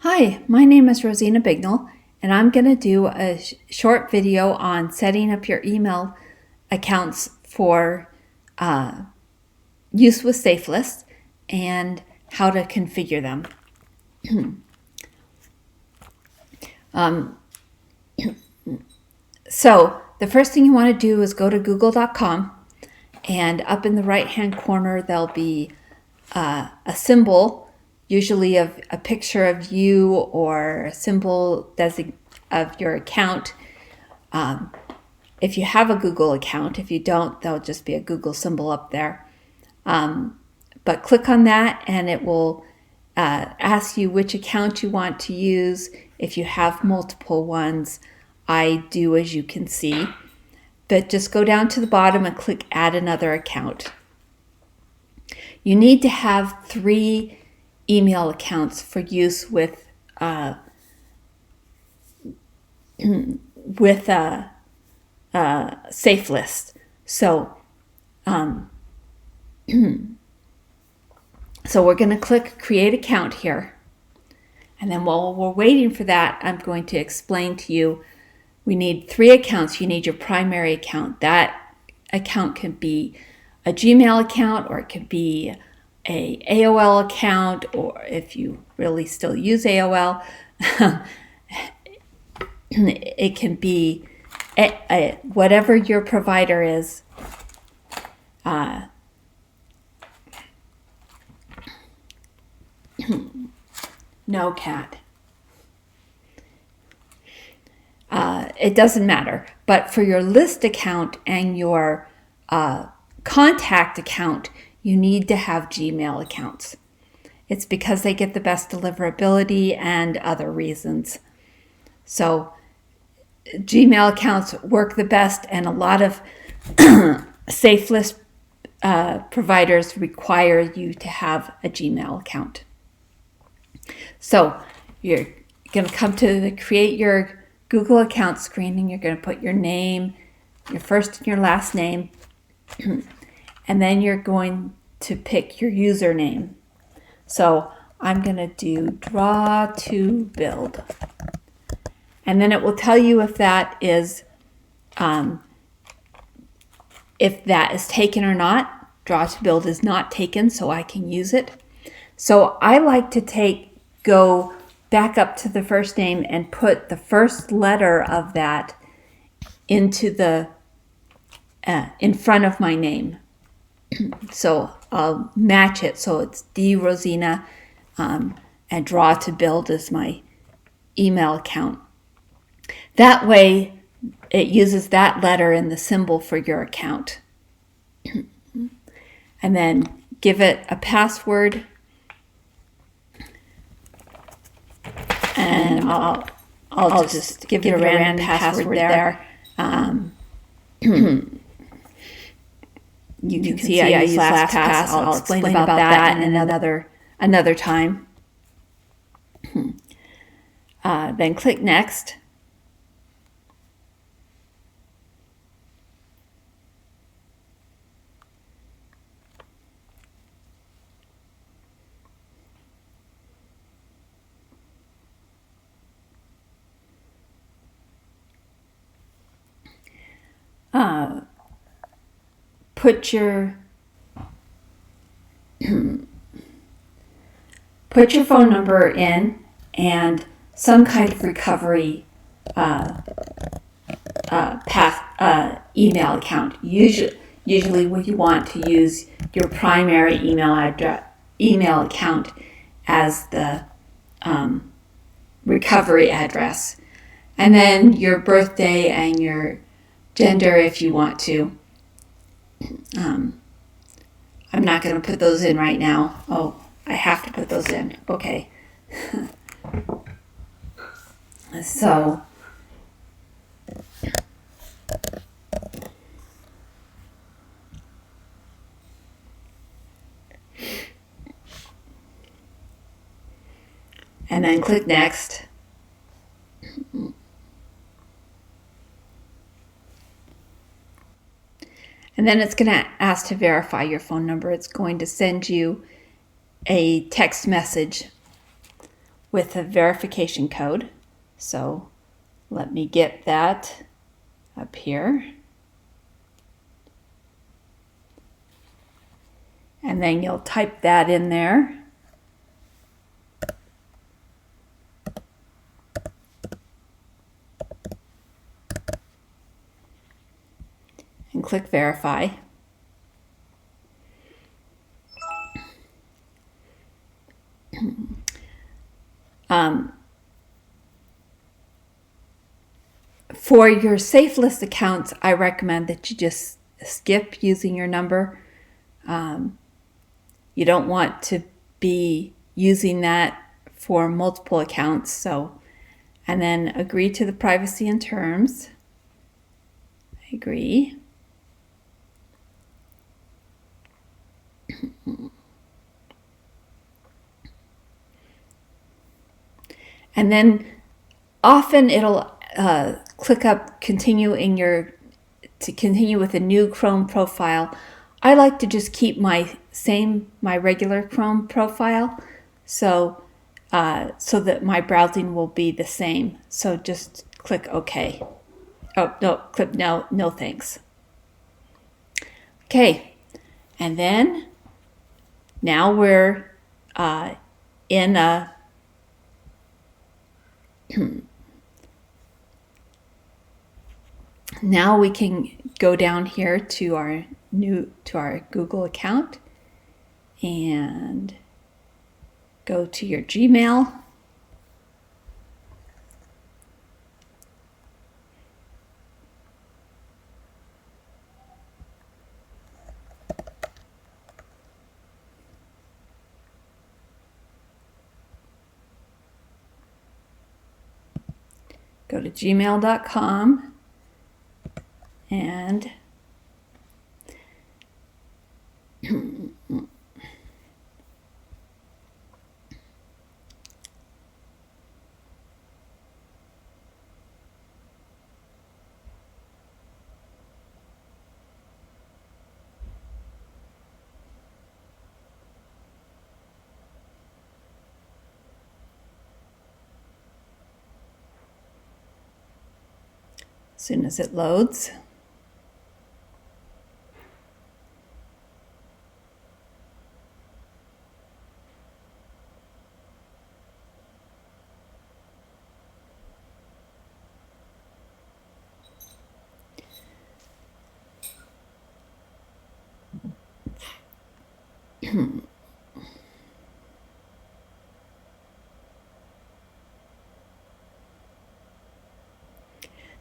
Hi, my name is Rosina Bignell, and I'm going to do a short video on setting up your email accounts for use with Safelists and how to configure them. So the first thing you want to do is go to google.com, and up in the right hand corner there'll be a symbol, usually of a picture of you or a symbol of your account. If you have a Google account, if you don't, there'll just be a Google symbol up there. But click on that and it will ask you which account you want to use. If you have multiple ones, I do, as you can see. But just go down to the bottom and click Add Another Account. You need to have 3 email accounts for use with Safelists. So we're going to click Create Account here. And then while we're waiting for that, I'm going to explain to you, we need 3 accounts. You need your primary account. That account can be a Gmail account, or it could be a AOL account, or if you really still use AOL, it can be whatever your provider is. No, cat. It doesn't matter. But for your list account and your contact account, you need to have Gmail accounts. It's because they get the best deliverability and other reasons. So Gmail accounts work the best, and a lot of Safelist providers require you to have a Gmail account. So you're going to come to the Create Your Google Account screen, and you're going to put your name, your first and your last name, and then you're going to pick your username. So I'm going to do draw to build. And then it will tell you if that is taken or not. Draw to build is not taken, so I can use it. So I like to go back up to the first name and put the first letter of that into the in front of my name. So I'll match it, so it's D Rosina, and draw to build is my email account. That way it uses that letter in the symbol for your account. And then give it a password, and I'll just give it a random password there. You can see I use LastPass. I'll explain about that in another time. Then click Next. Put your phone number in and some kind of recovery email account. Usually you want to use your primary email account as the recovery address, and then your birthday and your gender if you want to. I'm not going to put those in right now. Oh, I have to put those in. Okay. So and then click Next. And then it's going to ask to verify your phone number. It's going to send you a text message with a verification code. So let me get that up here. And then you'll type that in there. And click verify. For your Safelist accounts, I recommend that you just skip using your number. You don't want to be using that for multiple accounts. So, and then agree to the privacy and terms. I agree. And then often it'll click up continue to continue with a new Chrome profile. I like to just keep my regular Chrome profile, so that my browsing will be the same. So just click OK. Oh no, click no thanks. Okay, and then now we're in a now we can go down here to our Google account and go to your Gmail. Go to gmail.com and as soon as it loads.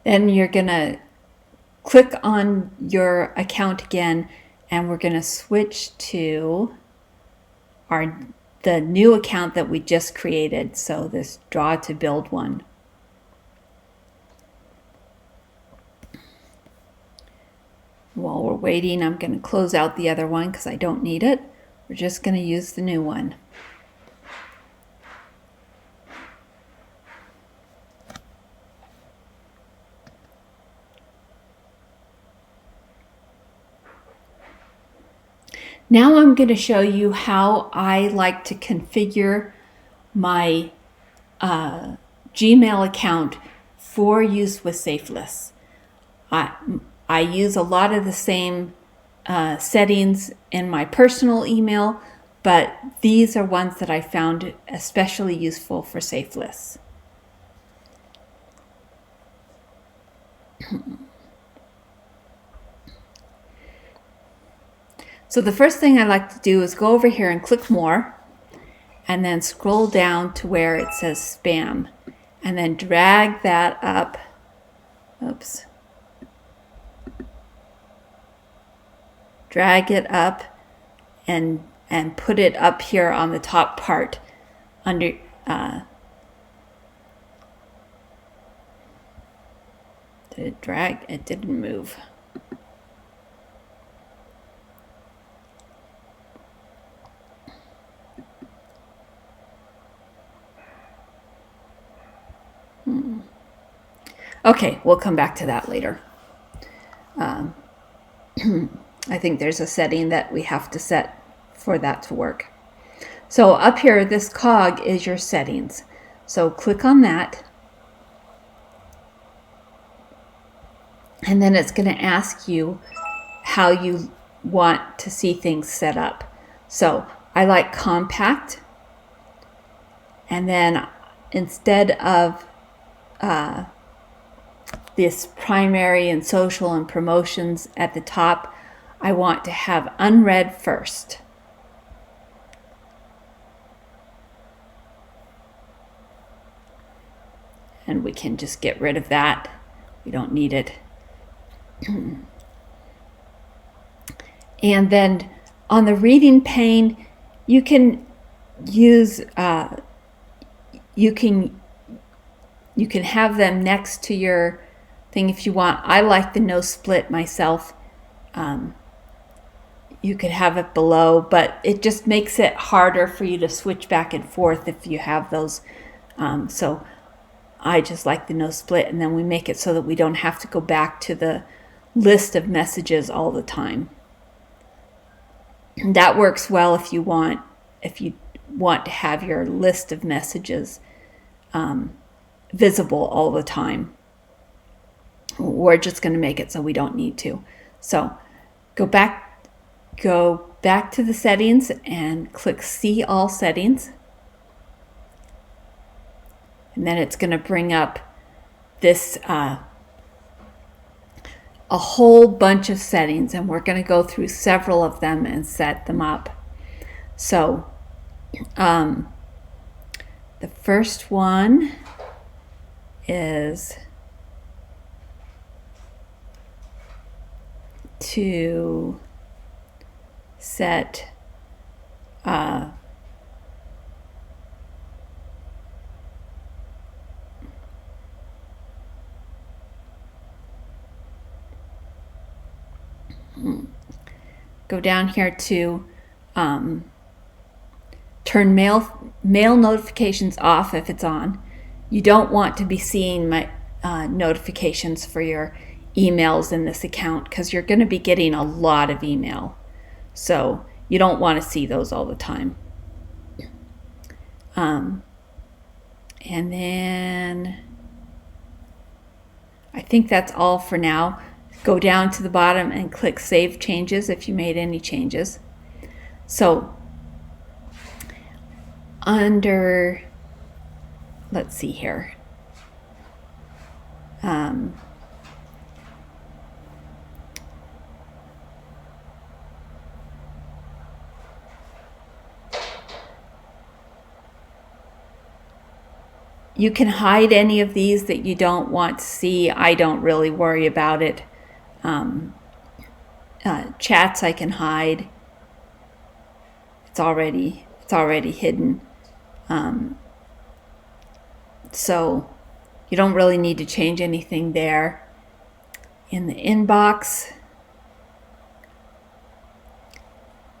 Then you're going to click on your account again, and we're going to switch to the new account that we just created. So this draw to build one. While we're waiting, I'm going to close out the other one because I don't need it. We're just going to use the new one. Now I'm going to show you how I like to configure my Gmail account for use with Safelists. I use a lot of the same settings in my personal email, but these are ones that I found especially useful for Safelists. So the first thing I like to do is go over here and click more, and then scroll down to where it says spam, and then drag that up. Oops. Drag it up and put it up here on the top part under did it drag? It didn't move. Okay, we'll come back to that later. I think there's a setting that we have to set for that to work. So up here, this cog is your settings. So click on that. And then it's going to ask you how you want to see things set up. So I like compact. And then instead of this primary and social and promotions at the top, I want to have unread first. And we can just get rid of that. We don't need it. And then on the reading pane, you can use you can have them next to your thing if you want. I like the no split myself. You could have it below, but it just makes it harder for you to switch back and forth if you have those. So I just like the no split, and then we make it so that we don't have to go back to the list of messages all the time. And that works well if you want to have your list of messages visible all the time. We're just going to make it so we don't need to. So go back to the settings and click See All Settings. And then it's going to bring up this a whole bunch of settings, and we're going to go through several of them and set them up. So the first one is to set go down here to turn mail notifications off if it's on. You don't want to be seeing my notifications for your emails in this account because you're going to be getting a lot of email. So you don't want to see those all the time. And then I think that's all for now. Go down to the bottom and click Save Changes if you made any changes. So under, let's see here. You can hide any of these that you don't want to see. I don't really worry about it. Chats I can hide. It's already hidden. So you don't really need to change anything there. In the inbox,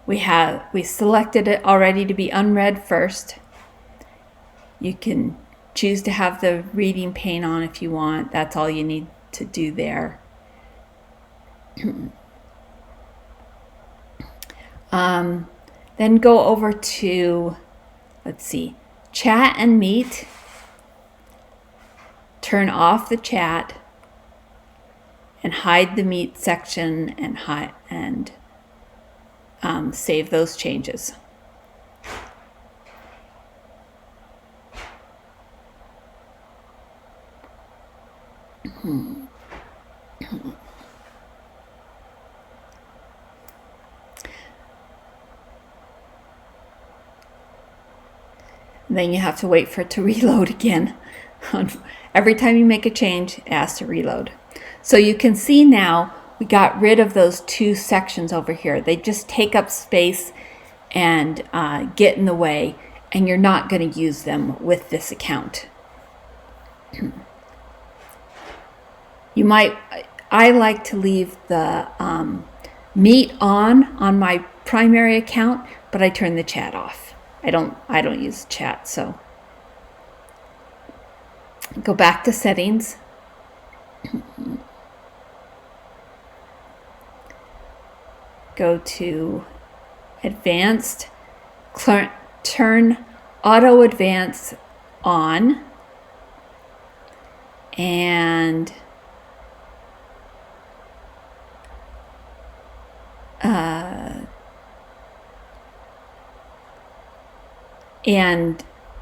we selected it already to be unread first. You can choose to have the reading pane on if you want. That's all you need to do there. Then go over to, let's see, chat and meet. Turn off the chat and hide the meet section and save those changes. Then you have to wait for it to reload again. Every time you make a change, it has to reload. So you can see now we got rid of those two sections over here. They just take up space and get in the way, and you're not going to use them with this account. I like to leave the meet on my primary account, but I turn the chat off. I don't use chat, so go back to settings. Go to advanced, turn auto advanced on, and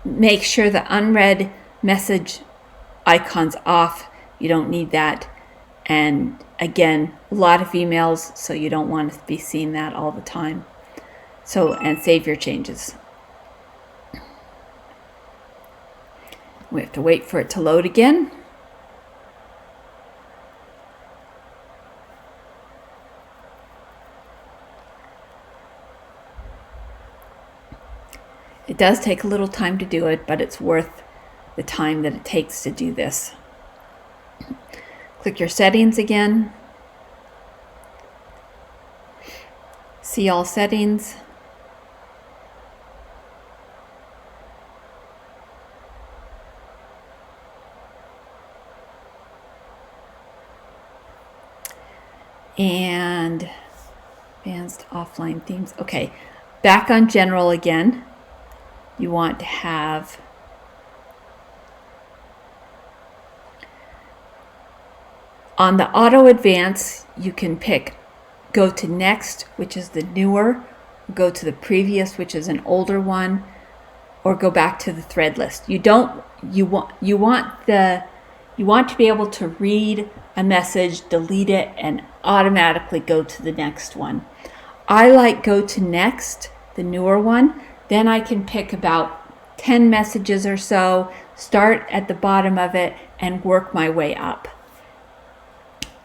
make sure the unread message icon's off. You don't need that. And again, a lot of emails, so you don't want to be seeing that all the time. So, and save your changes. We have to wait for it to load again. It does take a little time to do it, but it's worth the time that it takes to do this. Click your settings again. See all settings. And advanced offline themes. Okay, back on general again. You want to have on the auto advance, you can pick go to next, which is the newer, go to the previous, which is an older one, or go back to the thread list. You want to be able to read a message, delete it, and automatically go to the next one. I like go to next, the newer one. Then I can pick about 10 messages or so, start at the bottom of it, and work my way up.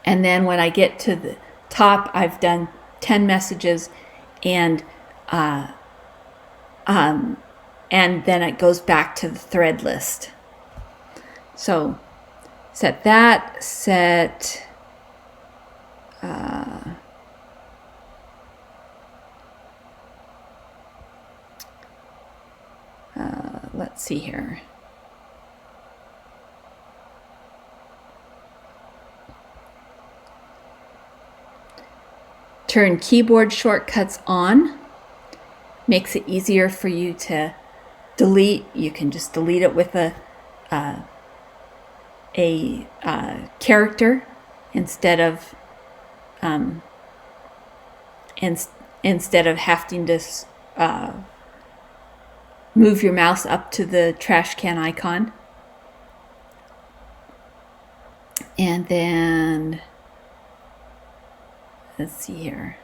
And then when I get to the top, I've done 10 messages, and then it goes back to the thread list. So set that, set let's see here. Turn keyboard shortcuts on. Makes it easier for you to delete. You can just delete it with a character instead of having to move your mouse up to the trash can icon. And then let's see here.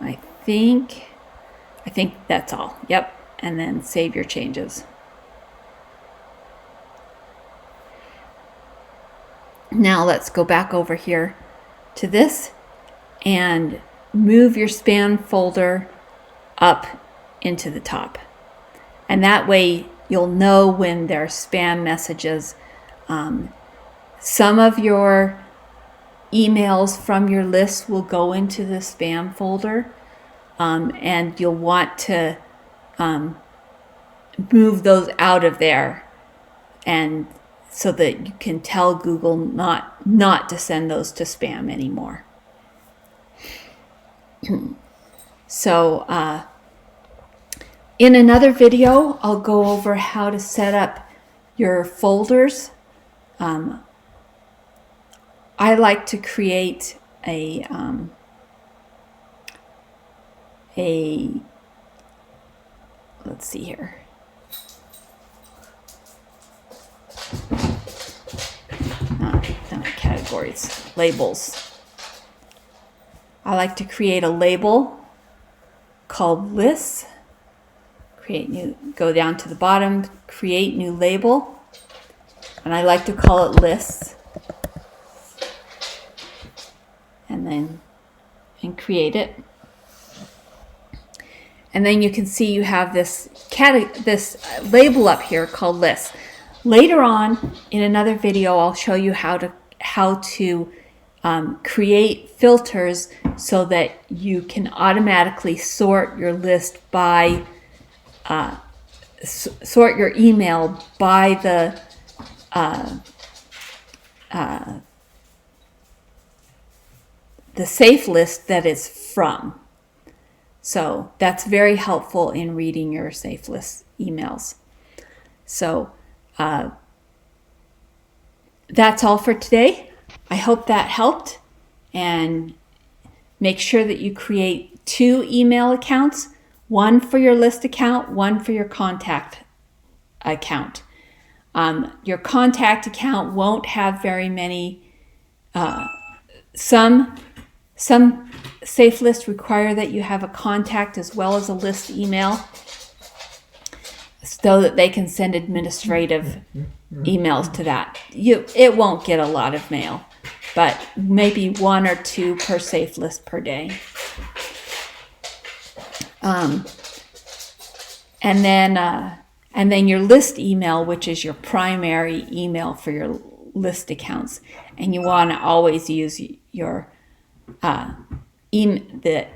I think that's all. Yep. And then save your changes. Now let's go back over here to this and move your spam folder up into the top. And that way you'll know when there are spam messages. Some of your emails from your list will go into the spam folder, and you'll want to move those out of there, and so that you can tell Google not to send those to spam anymore. So in another video, I'll go over how to set up your folders. I like to create a let's see here. Not categories, labels. I like to create a label called lists. Create new, go down to the bottom, create new label. And I like to call it lists. And create it. And then you can see you have this label up here called lists. Later on in another video, I'll show you how to create filters so that you can automatically sort your list by sort your email by the safe list that it's from. So that's very helpful in reading your Safelists emails. So that's all for today. I hope that helped. And make sure that you create 2 email accounts, one for your list account, one for your contact account. Your contact account won't have very many. Some Safelists require that you have a contact as well as a list email so that they can send administrative emails to that. It won't get a lot of mail, but maybe 1 or 2 per Safelist per day. And then your list email, which is your primary email for your list accounts, and you want to always use your the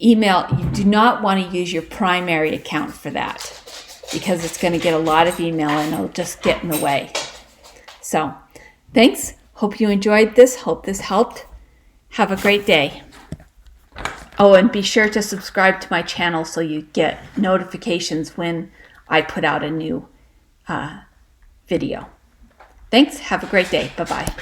email. You do not want to use your primary account for that because it's going to get a lot of email and it'll just get in the way. So, thanks. Hope you enjoyed this. Hope this helped. Have a great day. Oh, and be sure to subscribe to my channel so you get notifications when I put out a new video. Thanks. Have a great day. Bye-bye.